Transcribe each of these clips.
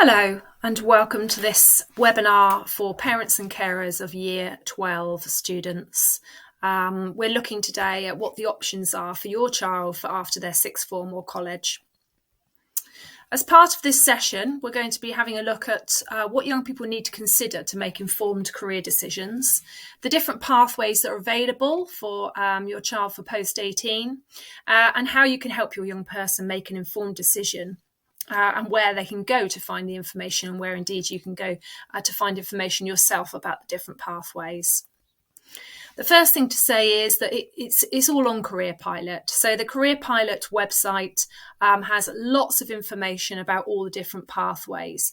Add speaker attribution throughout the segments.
Speaker 1: Hello and welcome to this webinar for parents and carers of Year 12 students. We're looking today at what the options are for your child for after their sixth form or college. As part of this session, we're going to be having a look at what young people need to consider to make informed career decisions, the different pathways that are available for your child for post-18, and how you can help your young person make an informed decision. And where they can go to find the information, and where indeed you can go to find information yourself about the different pathways. The first thing to say is that it's all on CareerPilot. So the CareerPilot website has lots of information about all the different pathways.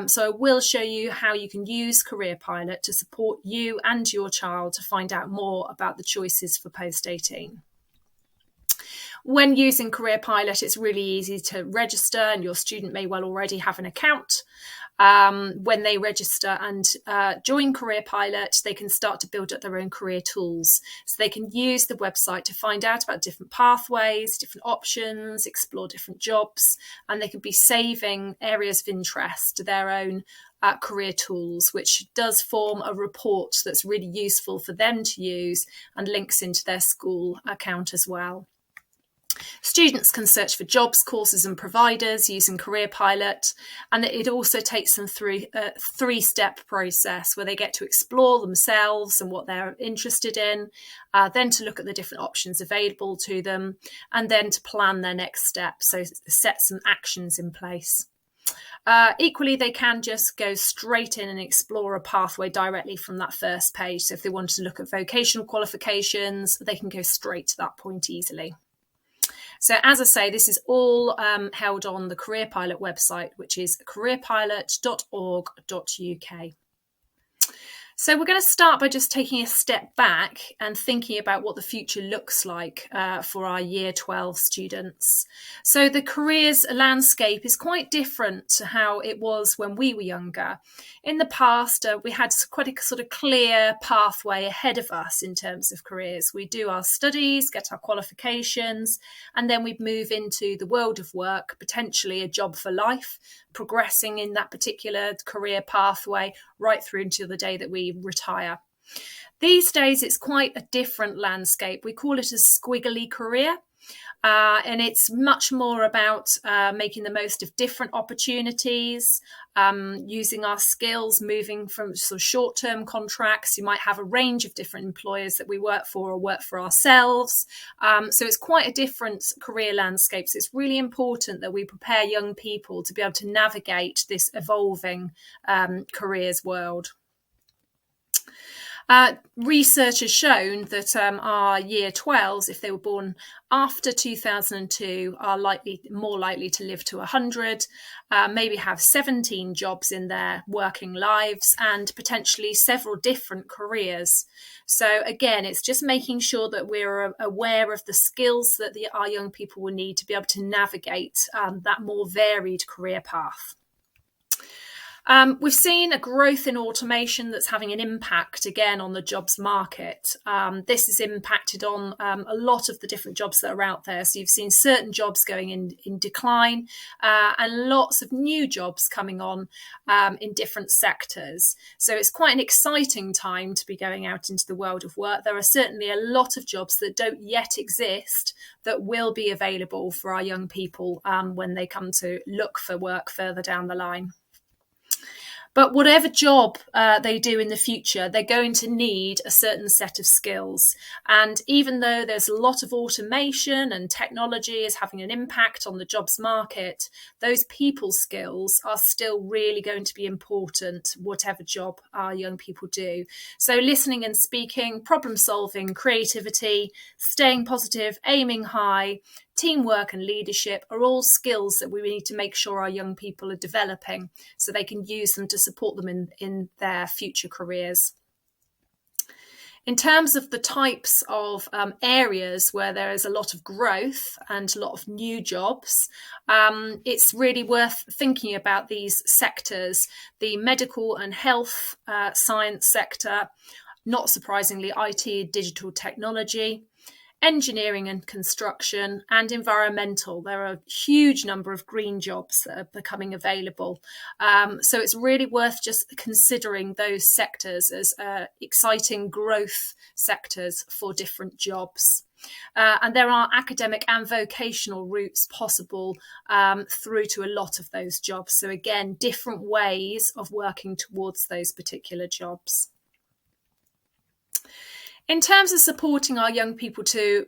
Speaker 1: So I will show you how you can use CareerPilot to support you and your child to find out more about the choices for post-18. When using CareerPilot, it's really easy to register, and your student may well already have an account. When they register and join CareerPilot, they can start to build up their own career tools. So they can use the website to find out about different pathways, different options, explore different jobs, and they can be saving areas of interest to their own career tools, which does form a report that's really useful for them to use and links into their school account as well. Students can search for jobs, courses and providers using CareerPilot, and it also takes them through a three-step process where they get to explore themselves and what they're interested in, then to look at the different options available to them, and then to plan their next step, so set some actions in place. Equally, they can just go straight in and explore a pathway directly from that first page. So if they wanted to look at vocational qualifications, they can go straight to that point easily. So as I say, this is all held on the CareerPilot website, which is careerpilot.org.uk. So we're going to start by just taking a step back and thinking about what the future looks like for our Year 12 students. So the careers landscape is quite different to how it was when we were younger. In the past, we had quite a sort of clear pathway ahead of us in terms of careers. We do our studies, get our qualifications, and then we'd move into the world of work, potentially a job for life, progressing in that particular career pathway right through until the day that we retire. These days, it's quite a different landscape. We call it a squiggly career. And it's much more about making the most of different opportunities, using our skills, moving from sort of short-term contracts. You might have a range of different employers that we work for or work for ourselves. So it's quite a different career landscape. So it's really important that we prepare young people to be able to navigate this evolving careers world. Research has shown that our Year 12s, if they were born after 2002, are more likely to live to 100, maybe have 17 jobs in their working lives, and potentially several different careers. So again, it's just making sure that we're aware of the skills that our young people will need to be able to navigate that more varied career path. We've seen a growth in automation that's having an impact again on the jobs market. This has impacted on a lot of the different jobs that are out there. So you've seen certain jobs going in decline and lots of new jobs coming on in different sectors. So it's quite an exciting time to be going out into the world of work. There are certainly a lot of jobs that don't yet exist that will be available for our young people when they come to look for work further down the line. But whatever job they do in the future, they're going to need a certain set of skills. And even though there's a lot of automation and technology is having an impact on the jobs market, those people skills are still really going to be important, whatever job our young people do. So listening and speaking, problem solving, creativity, staying positive, aiming high, teamwork and leadership are all skills that we need to make sure our young people are developing so they can use them to support them in their future careers. In terms of the types of areas where there is a lot of growth and a lot of new jobs, it's really worth thinking about these sectors. The medical and health science sector, not surprisingly, IT, digital technology, engineering and construction, and environmental. There are a huge number of green jobs that are becoming available. So it's really worth just considering those sectors as exciting growth sectors for different jobs. And there are academic and vocational routes possible through to a lot of those jobs. So again, different ways of working towards those particular jobs. In terms of supporting our young people to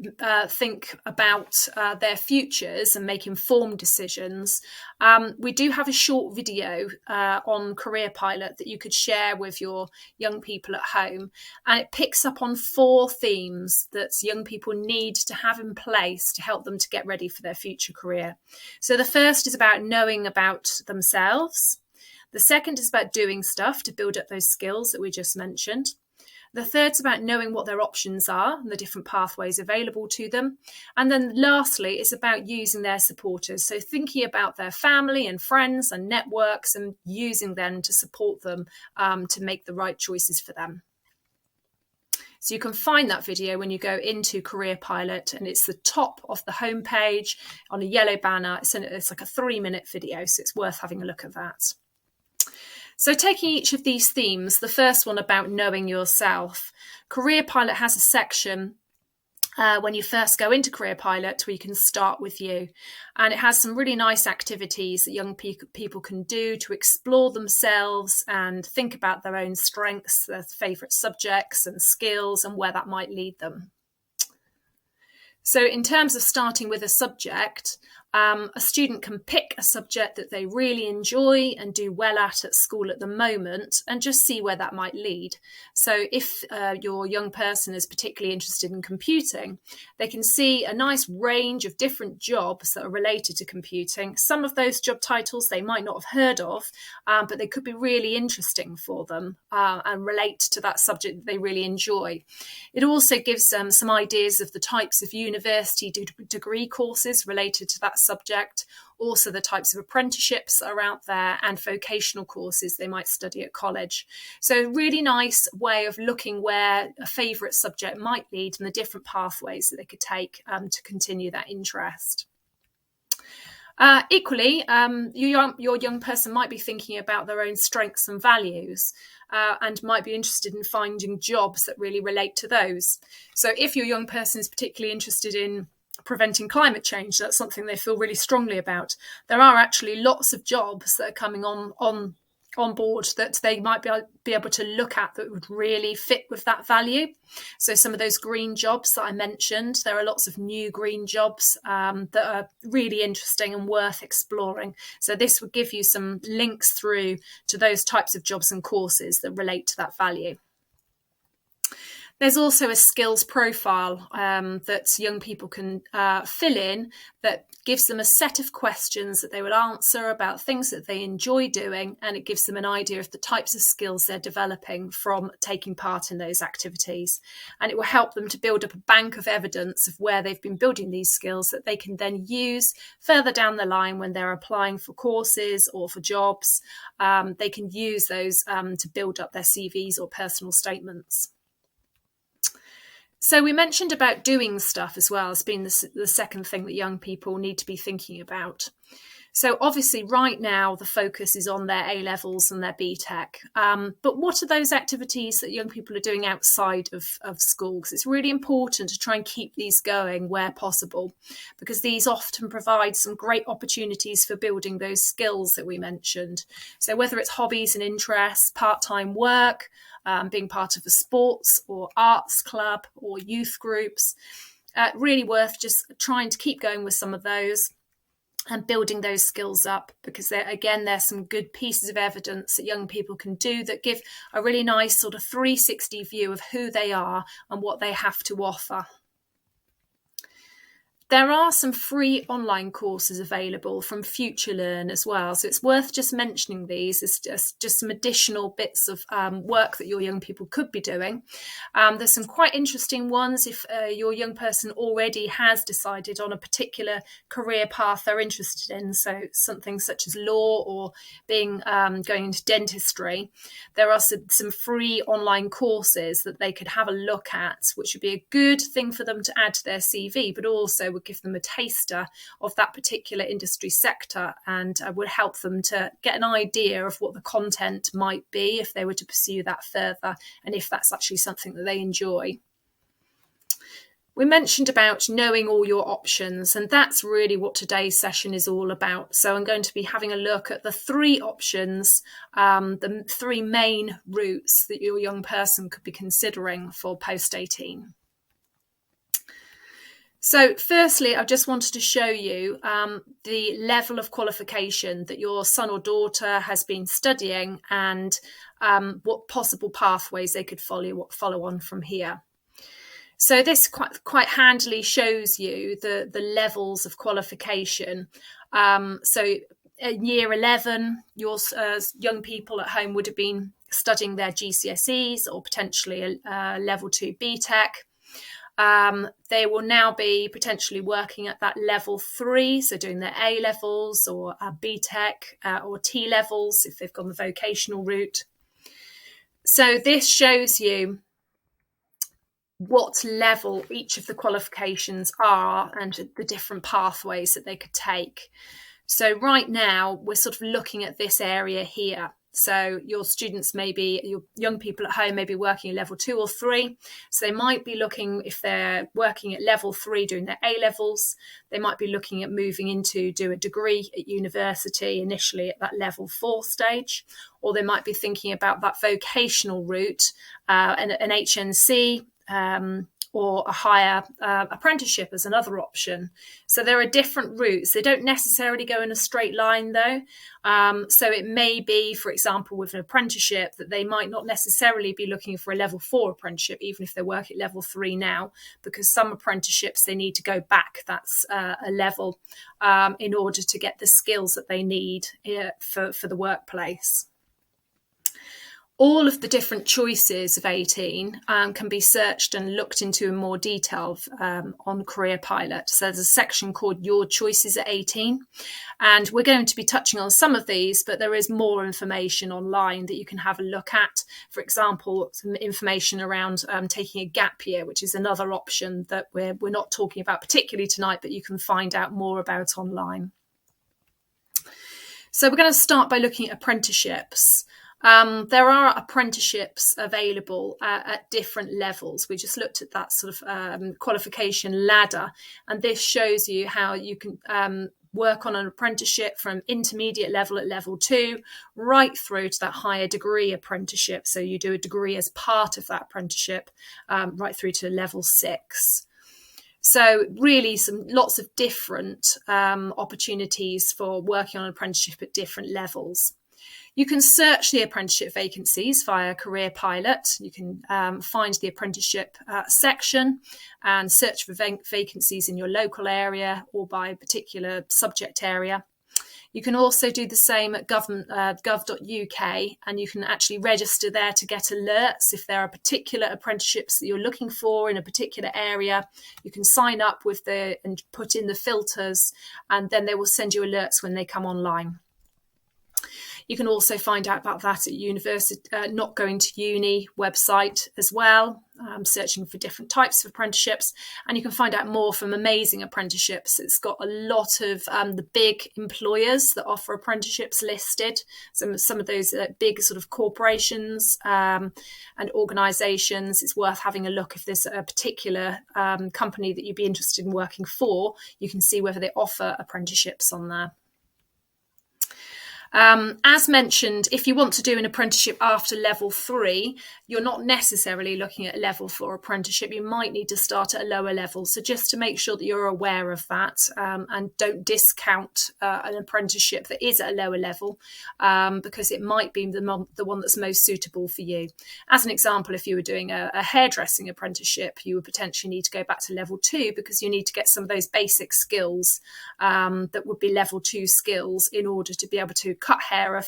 Speaker 1: think about their futures and make informed decisions, we do have a short video on CareerPilot that you could share with your young people at home. And it picks up on 4 themes that young people need to have in place to help them to get ready for their future career. So the first is about knowing about themselves. The second is about doing stuff to build up those skills that we just mentioned. The third's about knowing what their options are and the different pathways available to them. And then lastly, it's about using their supporters. So thinking about their family and friends and networks and using them to support them to make the right choices for them. So you can find that video when you go into CareerPilot, and it's the top of the homepage on a yellow banner. It's like a 3-minute video, so it's worth having a look at that. So taking each of these themes, the first one about knowing yourself, CareerPilot has a section when you first go into CareerPilot where you can start with you. And it has some really nice activities that young people can do to explore themselves and think about their own strengths, their favourite subjects and skills and where that might lead them. So in terms of starting with a subject, a student can pick a subject that they really enjoy and do well at school at the moment and just see where that might lead. So if your young person is particularly interested in computing, they can see a nice range of different jobs that are related to computing. Some of those job titles they might not have heard of, but they could be really interesting for them and relate to that subject that they really enjoy. It also gives them some ideas of the types of university degree courses related to that subject, also the types of apprenticeships that are out there and vocational courses they might study at college. So a really nice way of looking where a favourite subject might lead and the different pathways that they could take to continue that interest. Equally, your young person might be thinking about their own strengths and values and might be interested in finding jobs that really relate to those. So if your young person is particularly interested in preventing climate change, that's something they feel really strongly about, there are actually lots of jobs that are coming on board that they might be able to look at that would really fit with that value. So some of those green jobs that I mentioned, there are lots of new green jobs that are really interesting and worth exploring. So this would give you some links through to those types of jobs and courses that relate to that value. There's also a skills profile that young people can fill in that gives them a set of questions that they will answer about things that they enjoy doing, and it gives them an idea of the types of skills they're developing from taking part in those activities. And it will help them to build up a bank of evidence of where they've been building these skills that they can then use further down the line when they're applying for courses or for jobs. They can use those to build up their CVs or personal statements. So we mentioned about doing stuff as well as being the second thing that young people need to be thinking about. So obviously right now the focus is on their A-levels and their BTEC. But what are those activities that young people are doing outside of school? Because it's really important to try and keep these going where possible, because these often provide some great opportunities for building those skills that we mentioned. So whether it's hobbies and interests, part-time work, being part of a sports or arts club or youth groups, really worth just trying to keep going with some of those and building those skills up, because there's some good pieces of evidence that young people can do that give a really nice sort of 360 view of who they are and what they have to offer. There are some free online courses available from FutureLearn as well. So it's worth just mentioning these as just some additional bits of work that your young people could be doing. There's some quite interesting ones if your young person already has decided on a particular career path they're interested in. So something such as law or going into dentistry. There are some free online courses that they could have a look at, which would be a good thing for them to add to their CV, but also would give them a taster of that particular industry sector and would help them to get an idea of what the content might be if they were to pursue that further, and if that's actually something that they enjoy. We mentioned about knowing all your options, and that's really what today's session is all about. So I'm going to be having a look at the 3 options, the 3 main routes that your young person could be considering for post-18. So firstly, I just wanted to show you the level of qualification that your son or daughter has been studying and what possible pathways they could follow on from here. So this quite handily shows you the levels of qualification. So at year 11, your young people at home would have been studying their GCSEs or potentially a level 2 BTEC. They will now be potentially working at that level 3, so doing their A levels or BTEC or T levels if they've gone the vocational route. So this shows you what level each of the qualifications are and the different pathways that they could take. So right now we're sort of looking at this area here. So your young people at home may be working at level 2 or 3. So they might be looking, if they're working at level 3 doing their A levels, they might be looking at moving into do a degree at university initially at that level 4 stage, or they might be thinking about that vocational route, an HNC, or a higher apprenticeship as another option. So there are different routes. They don't necessarily go in a straight line though. So it may be, for example, with an apprenticeship that they might not necessarily be looking for a level 4 apprenticeship, even if they work at level 3 now, because some apprenticeships, they need to go back. That's a level in order to get the skills that they need for the workplace. All of the different choices of 18 can be searched and looked into in more detail on CareerPilot. So there's a section called Your Choices at 18. And we're going to be touching on some of these, but there is more information online that you can have a look at. For example, some information around taking a gap year, which is another option that we're not talking about particularly tonight, but you can find out more about online. So we're going to start by looking at apprenticeships. There are apprenticeships available at different levels. We just looked at that sort of qualification ladder, and this shows you how you can work on an apprenticeship from intermediate level at level 2 right through to that higher degree apprenticeship. So you do a degree as part of that apprenticeship right through to level 6. So really lots of different opportunities for working on an apprenticeship at different levels. You can search the apprenticeship vacancies via CareerPilot. You can find the apprenticeship section and search for vacancies in your local area or by a particular subject area. You can also do the same at gov.uk, and you can actually register there to get alerts if there are particular apprenticeships that you're looking for in a particular area. You can sign up and put in the filters, and then they will send you alerts when they come online. You can also find out about that at university, Not Going to Uni website as well, searching for different types of apprenticeships. And you can find out more from Amazing Apprenticeships. It's got a lot of the big employers that offer apprenticeships listed. Some of those big sort of corporations and organisations. It's worth having a look if there's a particular company that you'd be interested in working for. You can see whether they offer apprenticeships on there. As mentioned, if you want to do an apprenticeship after level 3, you're not necessarily looking at a level 4 apprenticeship. You might need to start at a lower level. So just to make sure that you're aware of that, and don't discount an apprenticeship that is at a lower level, because it might be the one that's most suitable for you. As an example, if you were doing a hairdressing apprenticeship, you would potentially need to go back to level 2 because you need to get some of those basic skills that would be level 2 skills in order to be able to cut hair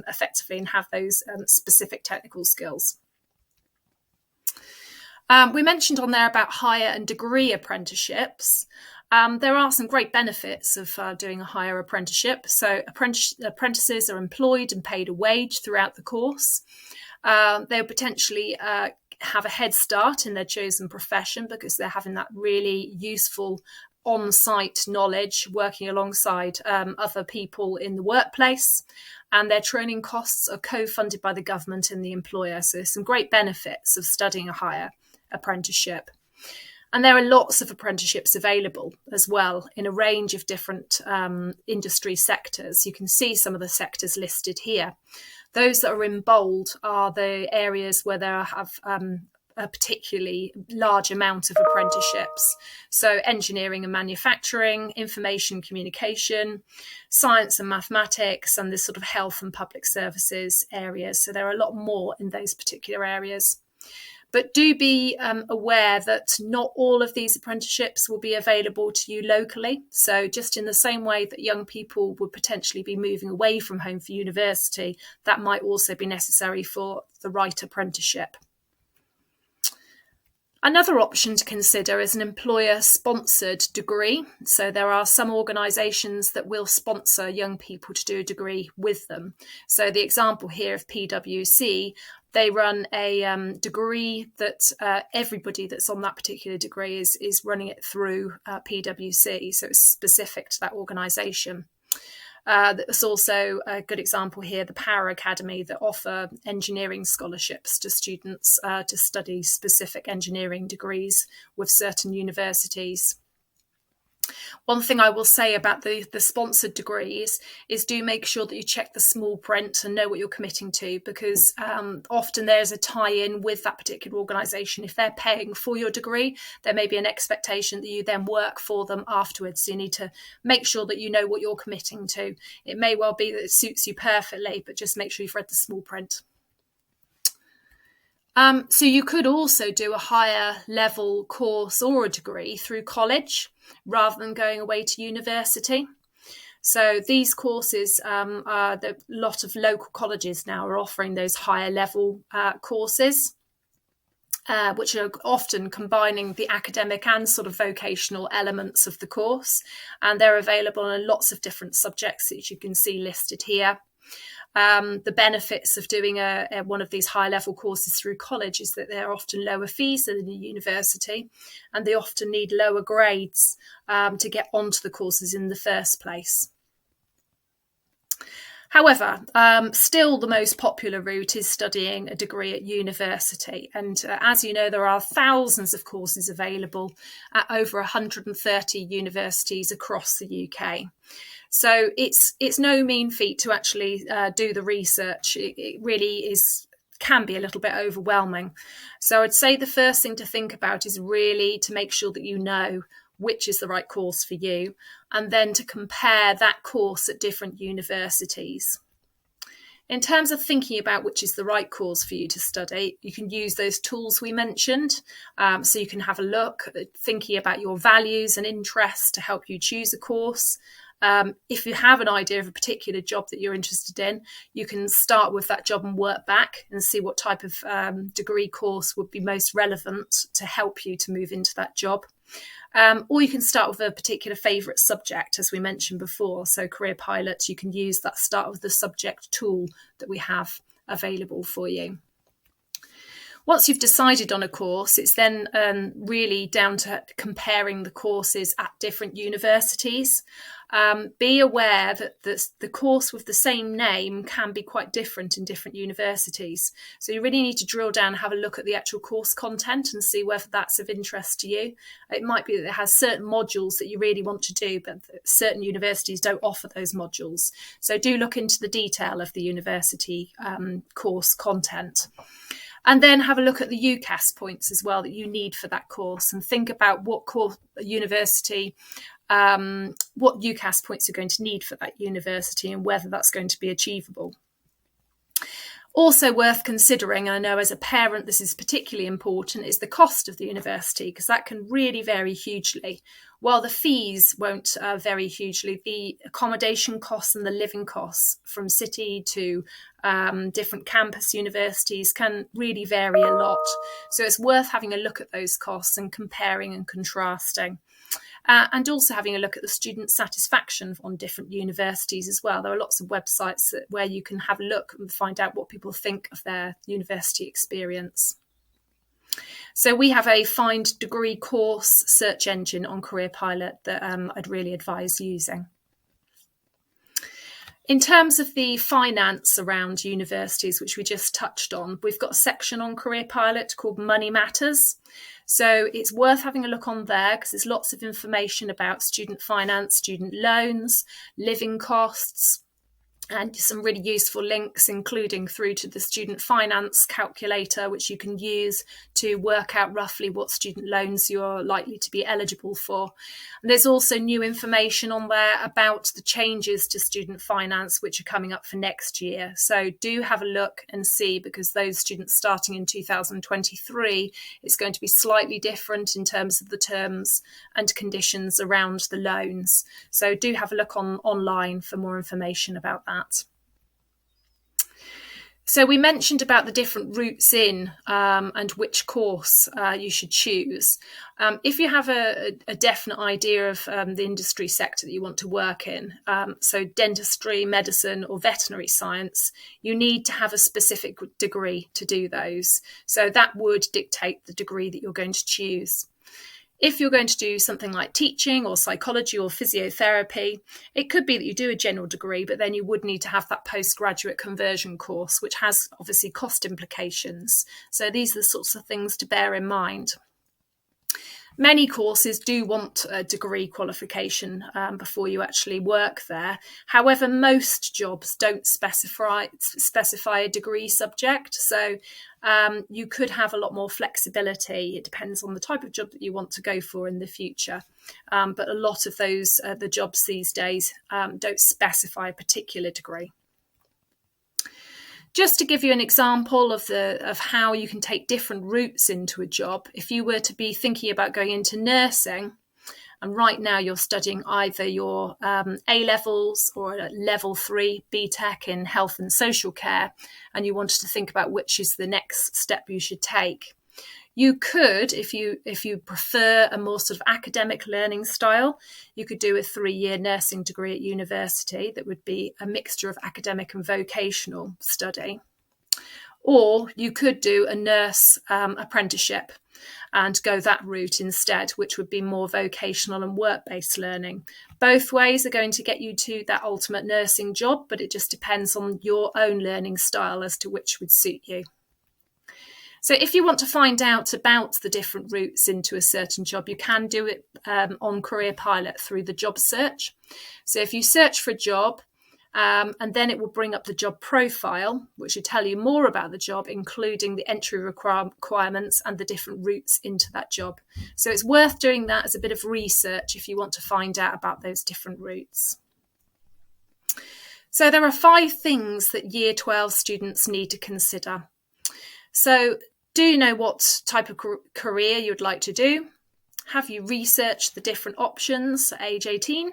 Speaker 1: effectively and have those specific technical skills. We mentioned on there about higher and degree apprenticeships. There are some great benefits of doing a higher apprenticeship. So apprentices are employed and paid a wage throughout the course. They'll potentially have a head start in their chosen profession because they're having that really useful on-site knowledge working alongside other people in the workplace, and their training costs are co-funded by the government and the employer. So there's some great benefits of studying a higher apprenticeship. And there are lots of apprenticeships available as well in a range of different industry sectors. You can see some of the sectors listed here. Those that are in bold are the areas where there have a particularly large amount of apprenticeships. So engineering and manufacturing, information communication, science and mathematics, and the sort of health and public services areas. So there are a lot more in those particular areas. But do be aware that not all of these apprenticeships will be available to you locally. So just in the same way that young people would potentially be moving away from home for university, that might also be necessary for the right apprenticeship. Another option to consider is an employer-sponsored degree. So there are some organisations that will sponsor young people to do a degree with them. So the example here of PwC, they run a degree that everybody that's on that particular degree is running it through PwC. So it's specific to that organisation. There's also a good example here, the Power Academy, that offer engineering scholarships to students to study specific engineering degrees with certain universities. One thing I will say about the sponsored degrees is do make sure that you check the small print and know what you're committing to, because often there's a tie-in with that particular organisation. If they're paying for your degree, there may be an expectation that you then work for them afterwards. So you need to make sure that you know what you're committing to. It may well be that it suits you perfectly, but just make sure you've read the small print. So you could also do a higher level course or a degree through college rather than going away to university. So these courses, a lot of local colleges now are offering those higher level courses, which are often combining the academic and sort of vocational elements of the course. And they're available in lots of different subjects that you can see listed here. The benefits of doing one of these high-level courses through college is that they're often lower fees than a university, and they often need lower grades to get onto the courses in the first place. However, still the most popular route is studying a degree at university. And as you know, there are thousands of courses available at over 130 universities across the UK. So it's no mean feat to actually do the research. It really can be a little bit overwhelming. So I'd say the first thing to think about is really to make sure that you know which is the right course for you, and then to compare that course at different universities. In terms of thinking about which is the right course for you to study, you can use those tools we mentioned. So you can have a look at thinking about your values and interests to help you choose a course. If you have an idea of a particular job that you're interested in, you can start with that job and work back and see what type of degree course would be most relevant to help you to move into that job. Or you can start with a particular favourite subject, as we mentioned before. So CareerPilot, you can use that start with the subject tool that we have available for you. Once you've decided on a course, it's then really down to comparing the courses at different universities. Be aware that the course with the same name can be quite different in different universities. So you really need to drill down and have a look at the actual course content and see whether that's of interest to you. It might be that it has certain modules that you really want to do, but certain universities don't offer those modules. So do look into the detail of the university course content. And then have a look at the UCAS points as well that you need for that course, and think about what university, what UCAS points you're going to need for that university and whether that's going to be achievable. Also worth considering, I know as a parent this is particularly important, is the cost of the university, because that can really vary hugely. While the fees won't vary hugely, the accommodation costs and the living costs from city to different campus universities can really vary a lot. So it's worth having a look at those costs and comparing and contrasting. And also having a look at the student satisfaction on different universities as well. There are lots of websites where you can have a look and find out what people think of their university experience. So we have a find degree course search engine on CareerPilot that I'd really advise using. In terms of the finance around universities, which we just touched on, we've got a section on CareerPilot called Money Matters. So it's worth having a look on there because there's lots of information about student finance, student loans, living costs, and some really useful links, including through to the student finance calculator, which you can use to work out roughly what student loans you're likely to be eligible for. And there's also new information on there about the changes to student finance, which are coming up for next year. So do have a look and see, because those students starting in 2023, it's going to be slightly different in terms of the terms and conditions around the loans. So do have a look online for more information about that. So we mentioned about the different routes in and which course you should choose. If you have a definite idea of the industry sector that you want to work in, so dentistry, medicine or veterinary science, you need to have a specific degree to do those. So that would dictate the degree that you're going to choose. If you're going to do something like teaching or psychology or physiotherapy, it could be that you do a general degree, but then you would need to have that postgraduate conversion course, which has obviously cost implications. So these are the sorts of things to bear in mind. Many courses do want a degree qualification before you actually work there. However, most jobs don't specify a degree subject. So you could have a lot more flexibility. It depends on the type of job that you want to go for in the future. But a lot of those, the jobs these days don't specify a particular degree. Just to give you an example of how you can take different routes into a job, if you were to be thinking about going into nursing, and right now you're studying either your A-levels or a level 3 BTEC in health and social care, and you wanted to think about which is the next step you should take, you could, if you prefer a more sort of academic learning style, you could do a 3-year nursing degree at university that would be a mixture of academic and vocational study. Or you could do a nurse apprenticeship and go that route instead, which would be more vocational and work-based learning. Both ways are going to get you to that ultimate nursing job, but it just depends on your own learning style as to which would suit you. So if you want to find out about the different routes into a certain job, you can do it on CareerPilot through the job search. So if you search for a job, and then it will bring up the job profile, which will tell you more about the job, including the entry requirements and the different routes into that job. So it's worth doing that as a bit of research if you want to find out about those different routes. So there are 5 things that Year 12 students need to consider. So do you know what type of career you'd like to do? Have you researched the different options at age 18?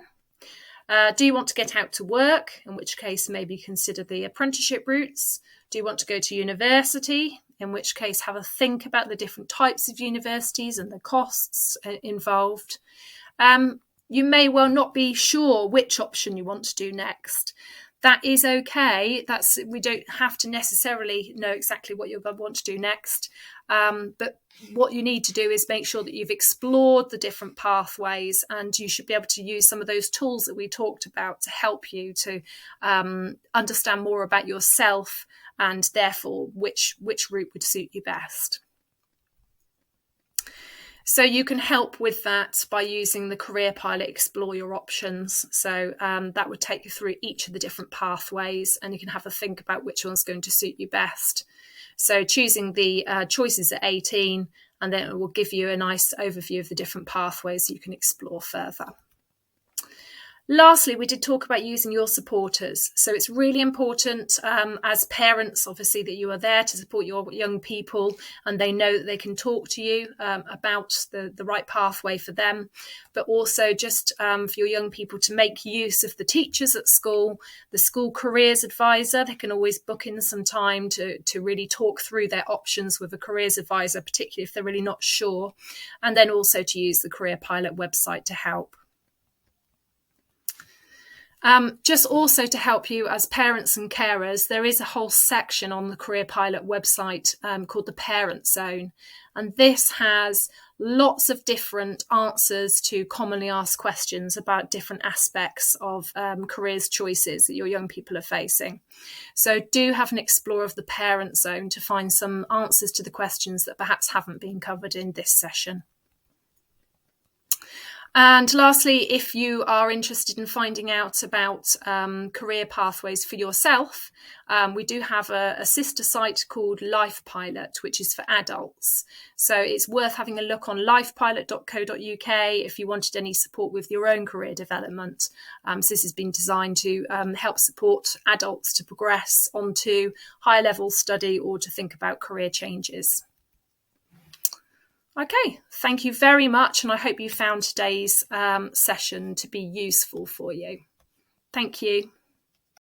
Speaker 1: Do you want to get out to work? In which case, maybe consider the apprenticeship routes. Do you want to go to university? In which case, have a think about the different types of universities and the costs involved. You may well not be sure which option you want to do next. That is okay. We don't have to necessarily know exactly what you're going to want to do next. But what you need to do is make sure that you've explored the different pathways, and you should be able to use some of those tools that we talked about to help you to understand more about yourself, and therefore which route would suit you best. So you can help with that by using the CareerPilot Explore Your Options. So that would take you through each of the different pathways, and you can have a think about which one's going to suit you best. So choosing the choices at 18, and then it will give you a nice overview of the different pathways you can explore further. Lastly, we did talk about using your supporters. So it's really important as parents, obviously, that you are there to support your young people, and they know that they can talk to you about the right pathway for them, but also just for your young people to make use of the teachers at school, the school careers advisor. They can always book in some time to really talk through their options with a careers advisor, particularly if they're really not sure, and then also to use the CareerPilot website to help. Just also to help you as parents and carers, there is a whole section on the CareerPilot website called the Parent Zone. And this has lots of different answers to commonly asked questions about different aspects of careers choices that your young people are facing. So do have an explore of the Parent Zone to find some answers to the questions that perhaps haven't been covered in this session. And lastly, if you are interested in finding out about career pathways for yourself, we do have a sister site called LifePilot, which is for adults. So it's worth having a look on lifepilot.co.uk if you wanted any support with your own career development. So this has been designed to help support adults to progress onto higher level study or to think about career changes. Okay, thank you very much, and I hope you found today's session to be useful for you. Thank you.